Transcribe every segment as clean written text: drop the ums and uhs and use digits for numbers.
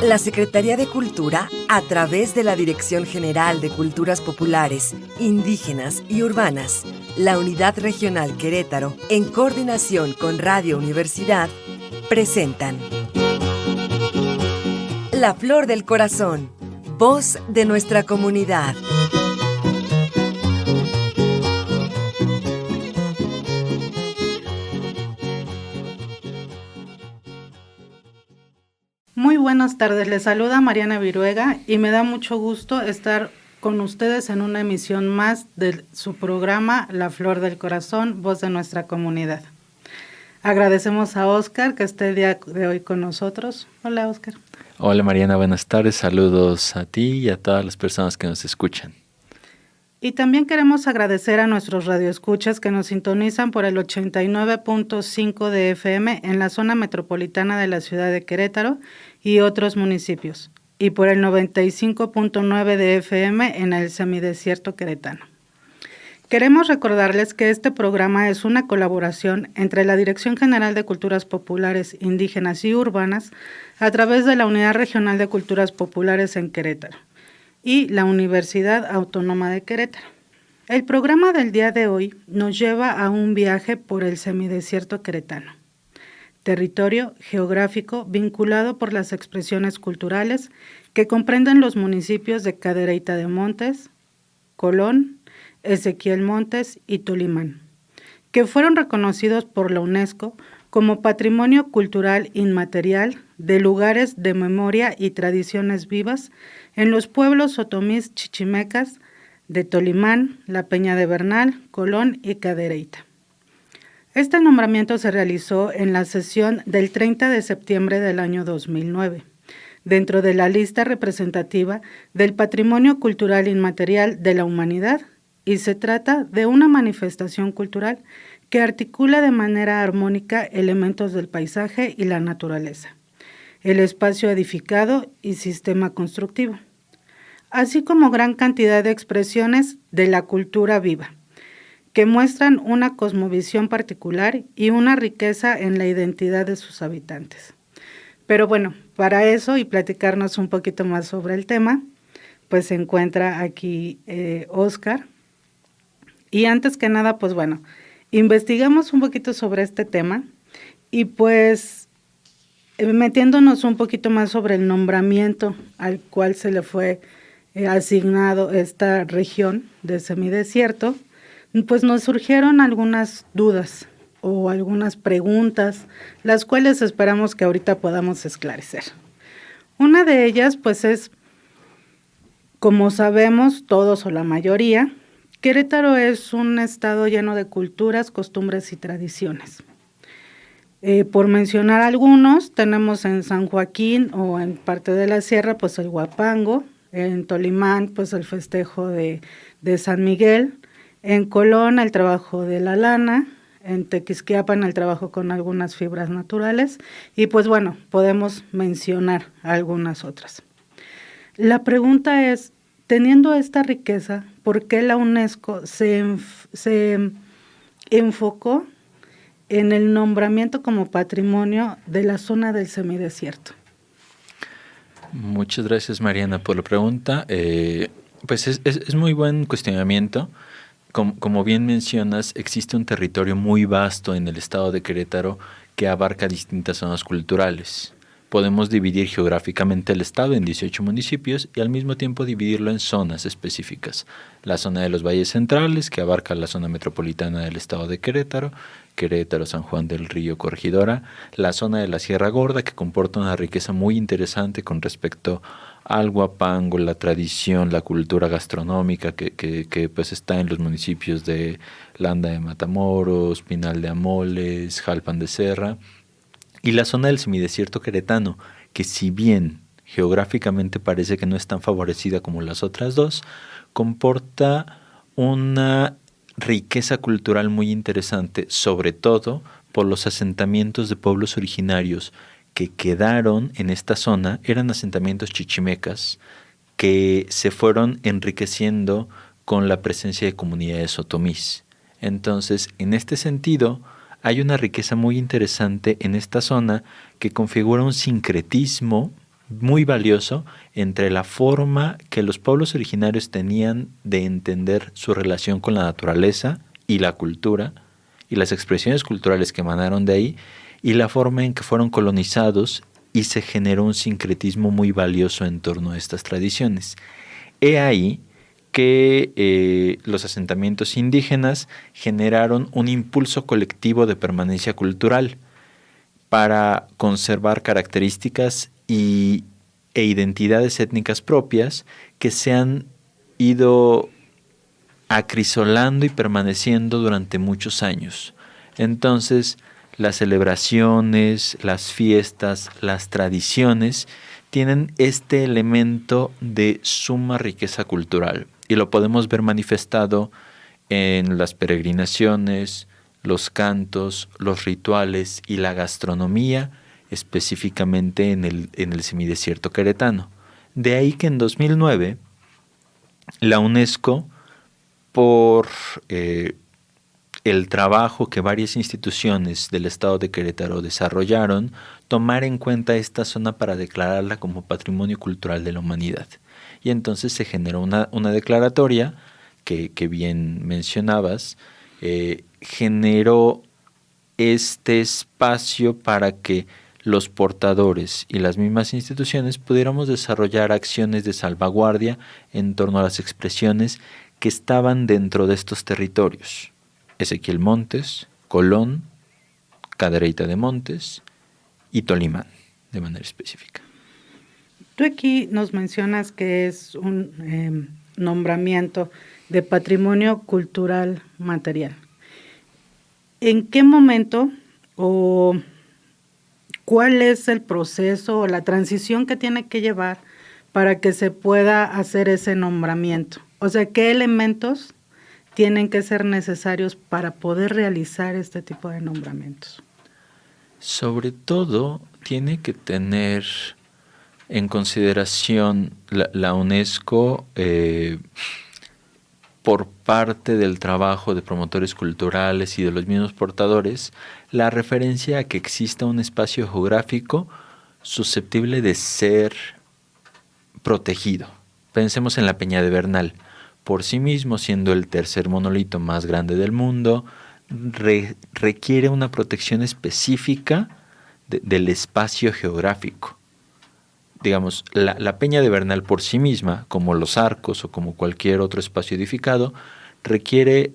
La Secretaría de Cultura, a través de la Dirección General de Culturas Populares, Indígenas y Urbanas, la Unidad Regional Querétaro, en coordinación con Radio Universidad, presentan La Flor del Corazón, voz de nuestra comunidad. Muy buenas tardes, les saluda Mariana Viruega y me da mucho gusto estar con ustedes en una emisión más de su programa La Flor del Corazón, voz de nuestra comunidad. Agradecemos a Oscar que esté el día de hoy con nosotros. Hola, Oscar. Hola, Mariana, buenas tardes, saludos a ti y a todas las personas que nos escuchan. Y también queremos agradecer a nuestros radioescuchas que nos sintonizan por el 89.5 de FM en la zona metropolitana de la ciudad de Querétaro y otros municipios, y por el 95.9 de FM en el semidesierto queretano. Queremos recordarles que este programa es una colaboración entre la Dirección General de Culturas Populares, Indígenas y Urbanas a través de la Unidad Regional de Culturas Populares en Querétaro y la Universidad Autónoma de Querétaro. El programa del día de hoy nos lleva a un viaje por el semidesierto queretano, territorio geográfico vinculado por las expresiones culturales que comprenden los municipios de Cadereyta de Montes, Colón, Ezequiel Montes y Tolimán, que fueron reconocidos por la UNESCO como Patrimonio Cultural Inmaterial de lugares de memoria y tradiciones vivas en los pueblos otomís chichimecas de Tolimán, La Peña de Bernal, Colón y Cadereyta. Este nombramiento se realizó en la sesión del 30 de septiembre del año 2009, dentro de la lista representativa del Patrimonio Cultural Inmaterial de la Humanidad, y se trata de una manifestación cultural que articula de manera armónica elementos del paisaje y la naturaleza, el espacio edificado y sistema constructivo, así como gran cantidad de expresiones de la cultura viva, que muestran una cosmovisión particular y una riqueza en la identidad de sus habitantes. Pero bueno, para eso y platicarnos un poquito más sobre el tema, pues se encuentra aquí Oscar. Y antes que nada, pues bueno, investigamos un poquito sobre este tema y pues metiéndonos un poquito más sobre el nombramiento al cual se le fue asignado esta región de semidesierto, pues nos surgieron algunas dudas o algunas preguntas, las cuales esperamos que ahorita podamos esclarecer. Una de ellas, pues es, como sabemos todos o la mayoría, Querétaro es un estado lleno de culturas, costumbres y tradiciones. Por mencionar algunos, tenemos en San Joaquín o en parte de la sierra, pues el huapango, en Tolimán, pues el festejo de San Miguel, en Colón el trabajo de la lana, en Tequisquiapan el trabajo con algunas fibras naturales, y pues bueno, podemos mencionar algunas otras. La pregunta es, teniendo esta riqueza, ¿por qué la UNESCO se enfocó en el nombramiento como patrimonio de la zona del semidesierto? Muchas gracias, Mariana, por la pregunta. Pues es muy buen cuestionamiento. Como bien mencionas, existe un territorio muy vasto en el estado de Querétaro que abarca distintas zonas culturales. Podemos dividir geográficamente el estado en 18 municipios y al mismo tiempo dividirlo en zonas específicas. La zona de los valles centrales, que abarca la zona metropolitana del estado de Querétaro, Querétaro, San Juan del Río, Corregidora. La zona de la Sierra Gorda, que comporta una riqueza muy interesante con respecto al huapango, la tradición, la cultura gastronómica que pues está en los municipios de Landa de Matamoros, Pinal de Amoles, Jalpan de Serra. Y la zona del semidesierto queretano, que si bien geográficamente parece que no es tan favorecida como las otras dos, comporta una riqueza cultural muy interesante, sobre todo por los asentamientos de pueblos originarios que quedaron en esta zona. Eran asentamientos chichimecas que se fueron enriqueciendo con la presencia de comunidades otomís. Entonces, en este sentido, hay una riqueza muy interesante en esta zona que configura un sincretismo muy valioso entre la forma que los pueblos originarios tenían de entender su relación con la naturaleza y la cultura, y las expresiones culturales que emanaron de ahí, y la forma en que fueron colonizados y se generó un sincretismo muy valioso en torno a estas tradiciones. He ahí que los asentamientos indígenas generaron un impulso colectivo de permanencia cultural para conservar características e identidades étnicas propias que se han ido acrisolando y permaneciendo durante muchos años. Entonces, las celebraciones, las fiestas, las tradiciones tienen este elemento de suma riqueza cultural y lo podemos ver manifestado en las peregrinaciones, los cantos, los rituales y la gastronomía, específicamente en el semidesierto queretano. De ahí que en 2009 la UNESCO, por el trabajo que varias instituciones del estado de Querétaro desarrollaron, tomar en cuenta esta zona para declararla como Patrimonio Cultural de la Humanidad. Y entonces se generó una declaratoria que bien mencionabas, generó este espacio para que los portadores y las mismas instituciones pudiéramos desarrollar acciones de salvaguardia en torno a las expresiones que estaban dentro de estos territorios. Ezequiel Montes, Colón, Cadereyta de Montes y Tolimán, de manera específica. Tú aquí nos mencionas que es un nombramiento de patrimonio cultural material. ¿En qué momento o cuál es el proceso o la transición que tiene que llevar para que se pueda hacer ese nombramiento? O sea, ¿qué elementos tienen que ser necesarios para poder realizar este tipo de nombramientos? Sobre todo, tiene que tener en consideración la UNESCO, por parte del trabajo de promotores culturales y de los mismos portadores, la referencia a que exista un espacio geográfico susceptible de ser protegido. Pensemos en la Peña de Bernal. Por sí mismo, siendo el tercer monolito más grande del mundo, requiere una protección específica del espacio geográfico. Digamos, la Peña de Bernal por sí misma, como los arcos o como cualquier otro espacio edificado, requiere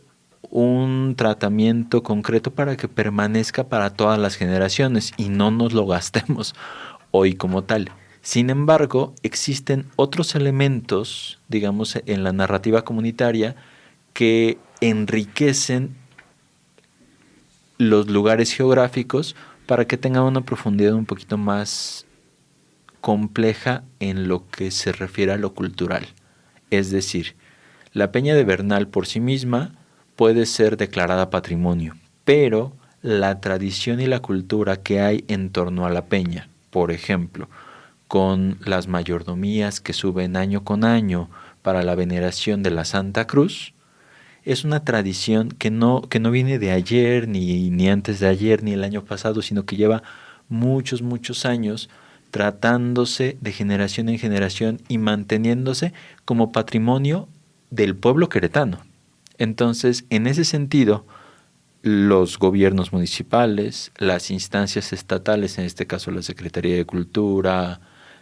un tratamiento concreto para que permanezca para todas las generaciones y no nos lo gastemos hoy como tal. Sin embargo, existen otros elementos, digamos, en la narrativa comunitaria que enriquecen los lugares geográficos para que tengan una profundidad un poquito más compleja en lo que se refiere a lo cultural. Es decir, la Peña de Bernal por sí misma puede ser declarada patrimonio, pero la tradición y la cultura que hay en torno a la peña, por ejemplo, con las mayordomías que suben año con año para la veneración de la Santa Cruz, es una tradición que no viene de ayer, ni antes de ayer, ni el año pasado, sino que lleva muchos, muchos años tratándose de generación en generación y manteniéndose como patrimonio del pueblo queretano. Entonces, en ese sentido, los gobiernos municipales, las instancias estatales, en este caso la Secretaría de Cultura,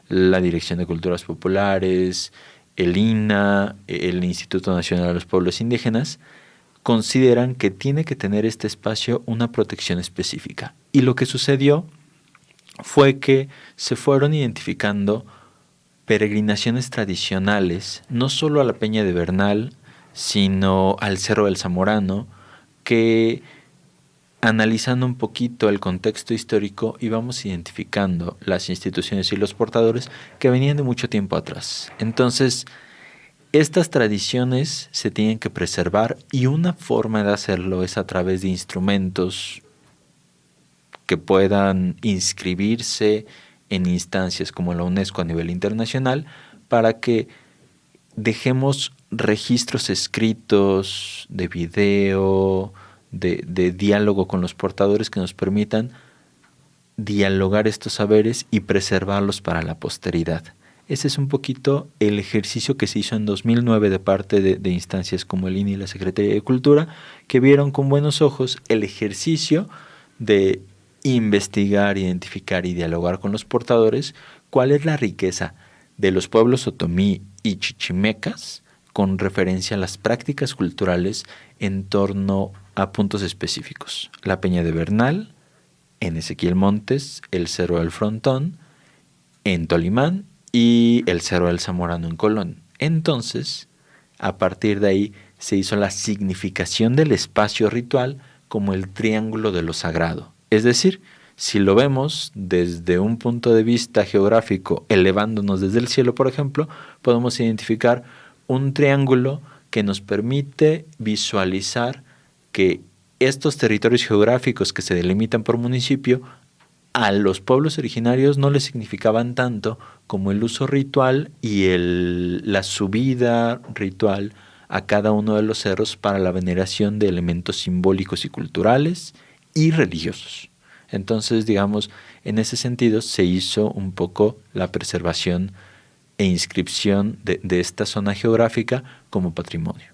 la Dirección de Culturas Populares, el INAH, el Instituto Nacional de los Pueblos Indígenas, consideran que tiene que tener este espacio una protección específica. Y lo que sucedió fue que se fueron identificando peregrinaciones tradicionales, no solo a la Peña de Bernal, sino al Cerro del Zamorano, que analizando un poquito el contexto histórico íbamos identificando las instituciones y los portadores que venían de mucho tiempo atrás. Entonces, estas tradiciones se tienen que preservar y una forma de hacerlo es a través de instrumentos que puedan inscribirse en instancias como la UNESCO a nivel internacional para que dejemos registros escritos de video, de diálogo con los portadores que nos permitan dialogar estos saberes y preservarlos para la posteridad. Ese es un poquito el ejercicio que se hizo en 2009 de parte de instancias como el INE y la Secretaría de Cultura, que vieron con buenos ojos el ejercicio de investigar, identificar y dialogar con los portadores cuál es la riqueza de los pueblos otomí y chichimecas con referencia a las prácticas culturales en torno a puntos específicos. La Peña de Bernal, en Ezequiel Montes, el Cerro del Frontón, en Tolimán y el Cerro del Zamorano en Colón. Entonces, a partir de ahí se hizo la significación del espacio ritual como el triángulo de lo sagrado. Es decir, si lo vemos desde un punto de vista geográfico, elevándonos desde el cielo, por ejemplo, podemos identificar un triángulo que nos permite visualizar que estos territorios geográficos que se delimitan por municipio, a los pueblos originarios no les significaban tanto como el uso ritual y la subida ritual a cada uno de los cerros para la veneración de elementos simbólicos y culturales y religiosos. Entonces, digamos, en ese sentido se hizo un poco la preservación e inscripción de esta zona geográfica como patrimonio.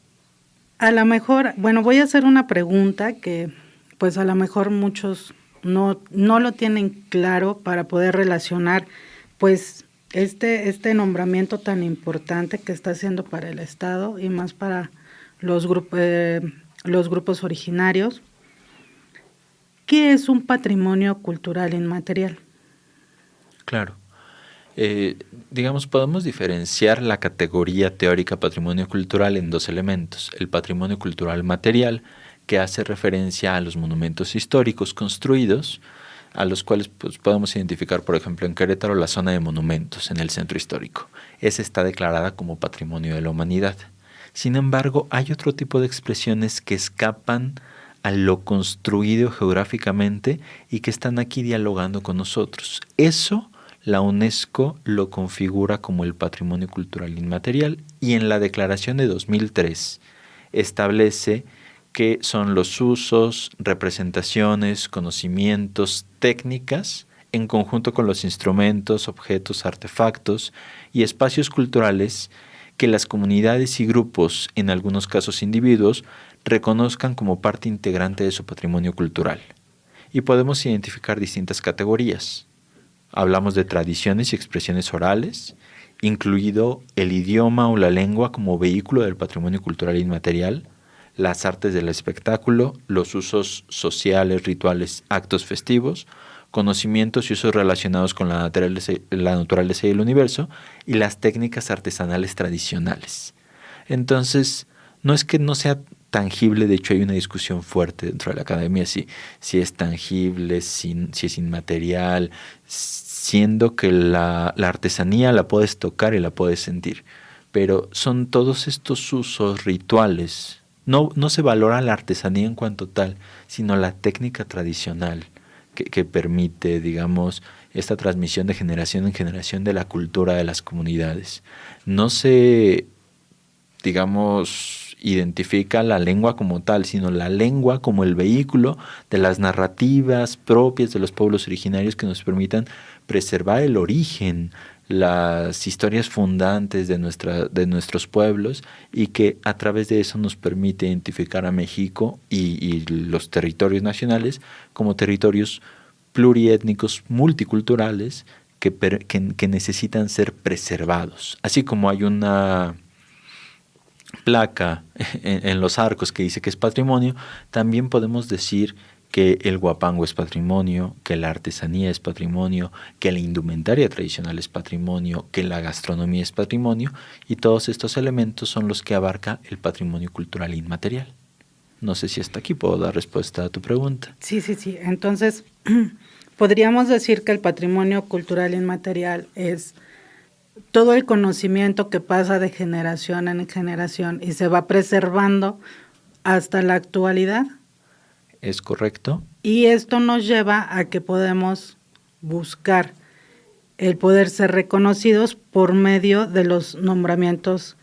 A lo mejor, bueno, voy a hacer una pregunta que pues a lo mejor muchos no lo tienen claro para poder relacionar pues este nombramiento tan importante que está haciendo para el Estado y más para los grupos originarios. ¿Qué es un patrimonio cultural inmaterial? Claro. Digamos, podemos diferenciar la categoría teórica patrimonio cultural en dos elementos. El patrimonio cultural material, que hace referencia a los monumentos históricos construidos, a los cuales pues, podemos identificar, por ejemplo, en Querétaro, la zona de monumentos en el centro histórico. Esa está declarada como patrimonio de la humanidad. Sin embargo, hay otro tipo de expresiones que escapan a lo construido geográficamente y que están aquí dialogando con nosotros. Eso la UNESCO lo configura como el patrimonio cultural inmaterial y en la declaración de 2003 establece que son los usos, representaciones, conocimientos, técnicas, en conjunto con los instrumentos, objetos, artefactos y espacios culturales que las comunidades y grupos, en algunos casos individuos, reconozcan como parte integrante de su patrimonio cultural. Y podemos identificar distintas categorías. Hablamos de tradiciones y expresiones orales, incluido el idioma o la lengua como vehículo del patrimonio cultural inmaterial, las artes del espectáculo, los usos sociales, rituales, actos festivos, conocimientos y usos relacionados con la naturaleza y el universo, y las técnicas artesanales tradicionales. Entonces, no es que no sea tangible, de hecho hay una discusión fuerte dentro de la academia si es tangible, si es inmaterial, siendo que la artesanía la puedes tocar y la puedes sentir, pero son todos estos usos rituales. No se valora la artesanía en cuanto tal, sino la técnica tradicional que permite, digamos, esta transmisión de generación en generación de la cultura de las comunidades. No se, digamos, identifica la lengua como tal, sino la lengua como el vehículo de las narrativas propias de los pueblos originarios que nos permitan preservar el origen, las historias fundantes de nuestros pueblos y que a través de eso nos permite identificar a México y los territorios nacionales como territorios pluriétnicos, multiculturales que necesitan ser preservados. Así como hay una placa en los arcos que dice que es patrimonio, también podemos decir que el huapango es patrimonio, que la artesanía es patrimonio, que la indumentaria tradicional es patrimonio, que la gastronomía es patrimonio, y todos estos elementos son los que abarca el patrimonio cultural inmaterial. No sé si hasta aquí puedo dar respuesta a tu pregunta. Sí. Entonces, podríamos decir que el patrimonio cultural inmaterial es todo el conocimiento que pasa de generación en generación y se va preservando hasta la actualidad. ¿Es correcto? Y esto nos lleva a que podemos buscar el poder ser reconocidos por medio de los nombramientos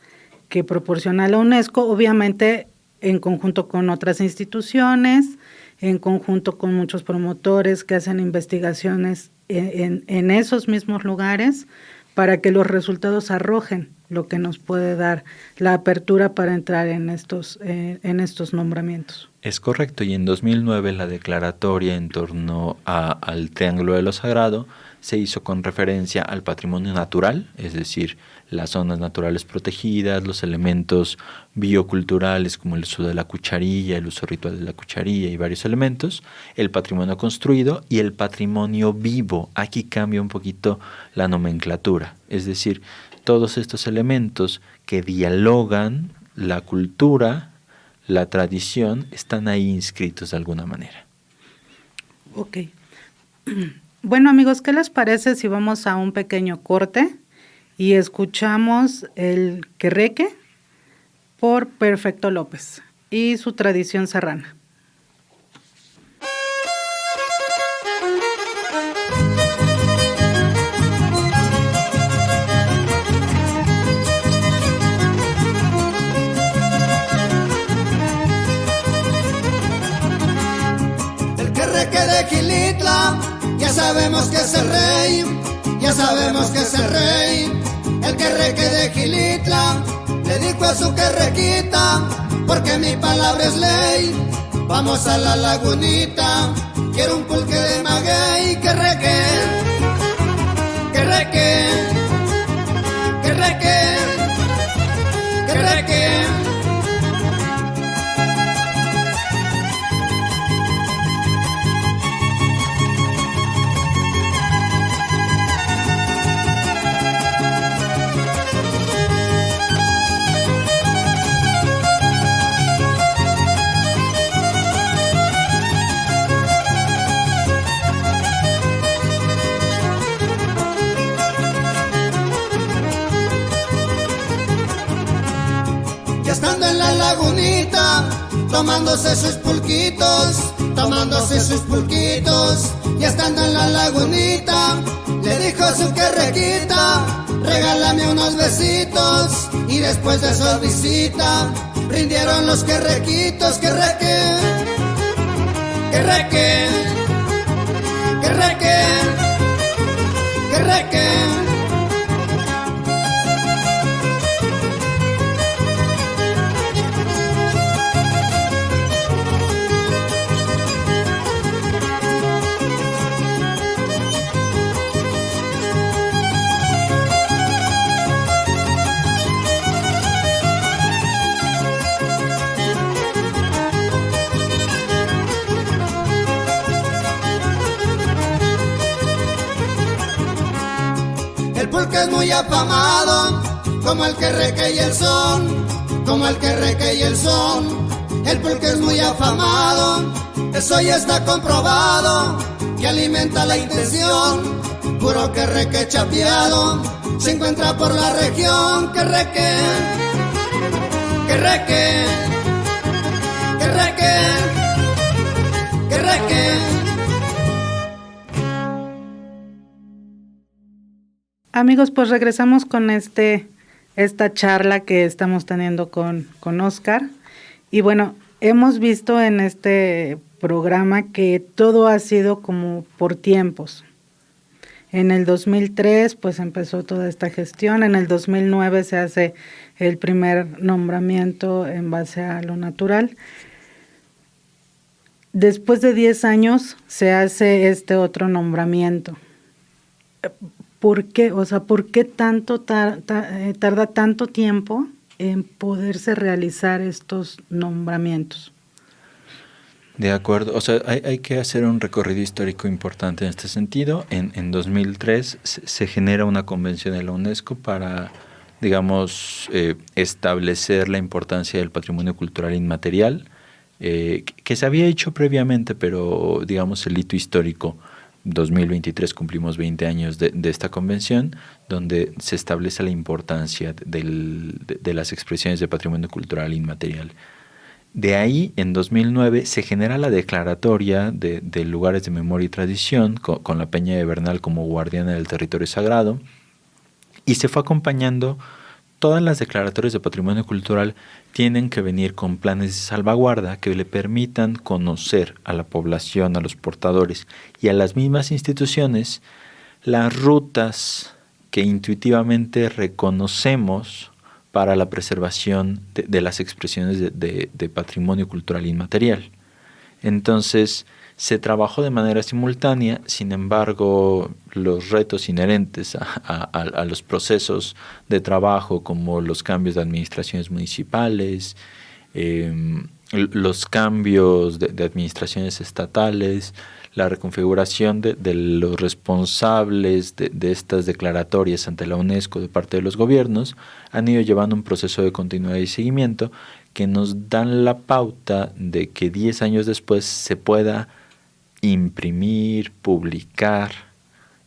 que proporciona la UNESCO, obviamente en conjunto con otras instituciones, en conjunto con muchos promotores que hacen investigaciones en esos mismos lugares para que los resultados arrojen lo que nos puede dar la apertura para entrar en estos nombramientos. Es correcto, y en 2009 la declaratoria en torno al Triángulo de lo Sagrado se hizo con referencia al patrimonio natural, es decir, las zonas naturales protegidas, los elementos bioculturales como el uso de la cucharilla, el uso ritual de la cucharilla y varios elementos, el patrimonio construido y el patrimonio vivo. Aquí cambia un poquito la nomenclatura, es decir, todos estos elementos que dialogan la cultura, la tradición, están ahí inscritos de alguna manera. Ok. Bueno, amigos, ¿qué les parece si vamos a un pequeño corte y escuchamos el Querreque por Perfecto López y su tradición serrana? El Querreque de Gilitla, ya sabemos que es el rey, ya sabemos que es el rey. El Querreque de Gilitla le dijo a su querrequita, porque mi palabra es ley. Vamos a la lagunita, quiero un pulque de maguey. Querreque, querreque, querreque, querreque. Estando en la lagunita, tomándose sus pulquitos, y estando en la lagunita, le dijo a su querrequita, regálame unos besitos, y después de su visita, rindieron los querrequitos. Querreque, querreque, querreque, querreque. El pulque es muy afamado, como el querreque y el son, como el querreque y el son. El pulque es muy afamado, eso ya está comprobado, que alimenta la intención. Puro querreque chapeado se encuentra por la región. Querreque, querreque, querreque, querreque. Amigos, pues regresamos con esta charla que estamos teniendo con Óscar. Y bueno, hemos visto en este programa que todo ha sido como por tiempos. En el 2003 pues empezó toda esta gestión, en el 2009 se hace el primer nombramiento en base a lo natural. Después de 10 años se hace este otro nombramiento. ¿Por qué? O sea, ¿por qué tarda tanto tiempo en poderse realizar estos nombramientos? De acuerdo, o sea, hay que hacer un recorrido histórico importante en este sentido. En 2003 se genera una convención de la UNESCO para, digamos, establecer la importancia del patrimonio cultural inmaterial, que se había hecho previamente, pero, digamos, el hito histórico 2023 cumplimos 20 años de esta convención, donde se establece la importancia de las expresiones de patrimonio cultural inmaterial. De ahí, en 2009, se genera la declaratoria de lugares de memoria y tradición, con la Peña de Bernal como guardiana del territorio sagrado, y se fue acompañando todas las declaratorias de patrimonio cultural tienen que venir con planes de salvaguarda que le permitan conocer a la población, a los portadores y a las mismas instituciones las rutas que intuitivamente reconocemos para la preservación de las expresiones de patrimonio cultural inmaterial. Entonces, se trabajó de manera simultánea, sin embargo, los retos inherentes a los procesos de trabajo, como los cambios de administraciones municipales, los cambios de administraciones estatales, la reconfiguración de los responsables de estas declaratorias ante la UNESCO de parte de los gobiernos, han ido llevando un proceso de continuidad y seguimiento que nos dan la pauta de que 10 años después se pueda imprimir, publicar,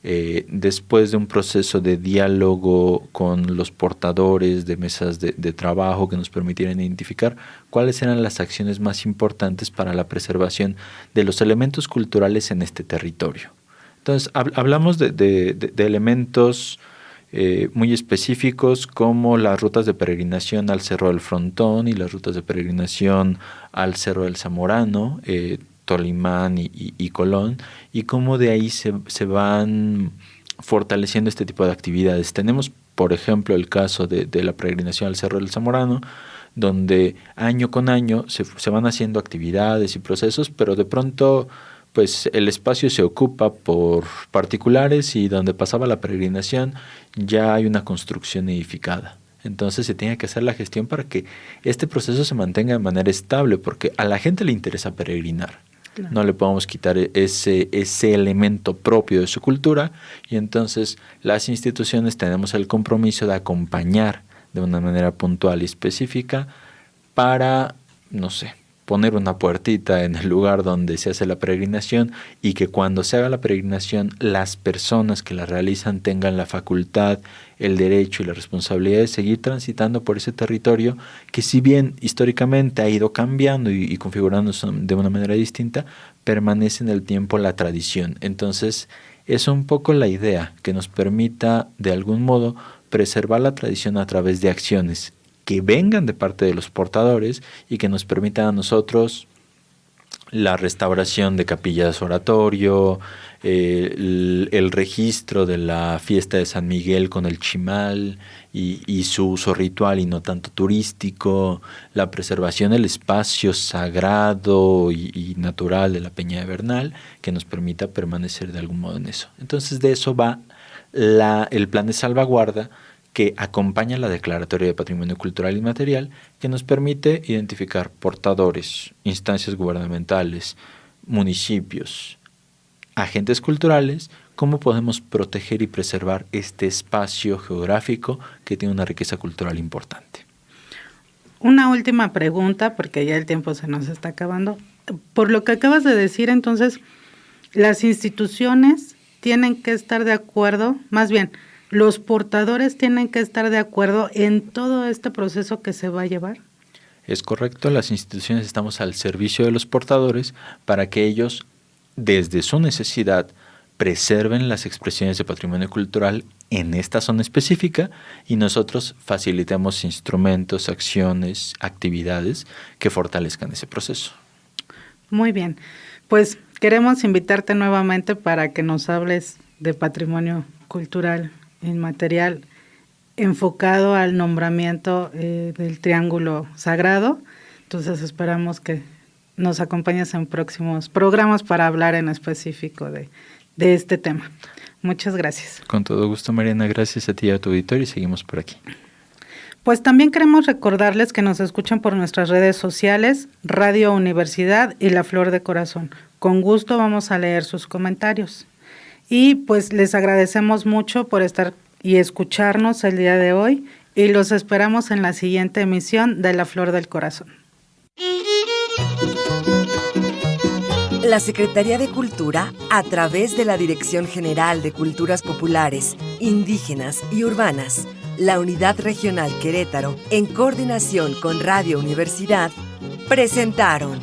después de un proceso de diálogo con los portadores de mesas de trabajo que nos permitieran identificar cuáles eran las acciones más importantes para la preservación de los elementos culturales en este territorio. Entonces, hablamos de elementos muy específicos como las rutas de peregrinación al Cerro del Frontón y las rutas de peregrinación al Cerro del Zamorano, Tolimán y Colón, y cómo de ahí se van fortaleciendo este tipo de actividades. Tenemos, por ejemplo, el caso de la peregrinación al Cerro del Zamorano, donde año con año se van haciendo actividades y procesos, pero de pronto pues el espacio se ocupa por particulares y donde pasaba la peregrinación ya hay una construcción edificada. Entonces se tiene que hacer la gestión para que este proceso se mantenga de manera estable, porque a la gente le interesa peregrinar. Claro. No le podemos quitar ese elemento propio de su cultura, y entonces las instituciones tenemos el compromiso de acompañar de una manera puntual y específica para, no sé, poner una puertita en el lugar donde se hace la peregrinación, y que cuando se haga la peregrinación las personas que la realizan tengan la facultad, el derecho y la responsabilidad de seguir transitando por ese territorio que, si bien históricamente ha ido cambiando y configurándose de una manera distinta, permanece en el tiempo la tradición. Entonces es un poco la idea, que nos permita de algún modo preservar la tradición a través de acciones que vengan de parte de los portadores y que nos permitan a nosotros la restauración de capillas oratorio, el registro de la fiesta de San Miguel con el chimal y su uso ritual y no tanto turístico, la preservación del espacio sagrado y natural de la Peña de Bernal, que nos permita permanecer de algún modo en eso. Entonces de eso va el plan de salvaguarda que acompaña la Declaratoria de Patrimonio Cultural Inmaterial, que nos permite identificar portadores, instancias gubernamentales, municipios, agentes culturales, cómo podemos proteger y preservar este espacio geográfico que tiene una riqueza cultural importante. Una última pregunta, porque ya el tiempo se nos está acabando. Por lo que acabas de decir, entonces, las instituciones tienen que estar de acuerdo, más bien, los portadores tienen que estar de acuerdo en todo este proceso que se va a llevar. Es correcto, las instituciones estamos al servicio de los portadores para que ellos, desde su necesidad, preserven las expresiones de patrimonio cultural en esta zona específica, y nosotros facilitemos instrumentos, acciones, actividades que fortalezcan ese proceso. Muy bien, pues queremos invitarte nuevamente para que nos hables de patrimonio cultural inmaterial enfocado al nombramiento del Triángulo Sagrado. Entonces esperamos que nos acompañes en próximos programas para hablar en específico de este tema. Muchas gracias. Con todo gusto, Mariana. Gracias a ti y a tu auditorio, y seguimos por aquí. Pues también queremos recordarles que nos escuchan por nuestras redes sociales, Radio Universidad y La Flor de Corazón. Con gusto vamos a leer sus comentarios. Y pues les agradecemos mucho por estar y escucharnos el día de hoy, y los esperamos en la siguiente emisión de La Flor del Corazón. La Secretaría de Cultura, a través de la Dirección General de Culturas Populares, Indígenas y Urbanas, la Unidad Regional Querétaro, en coordinación con Radio Universidad, presentaron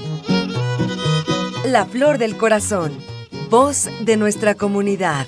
La Flor del Corazón, voz de nuestra comunidad.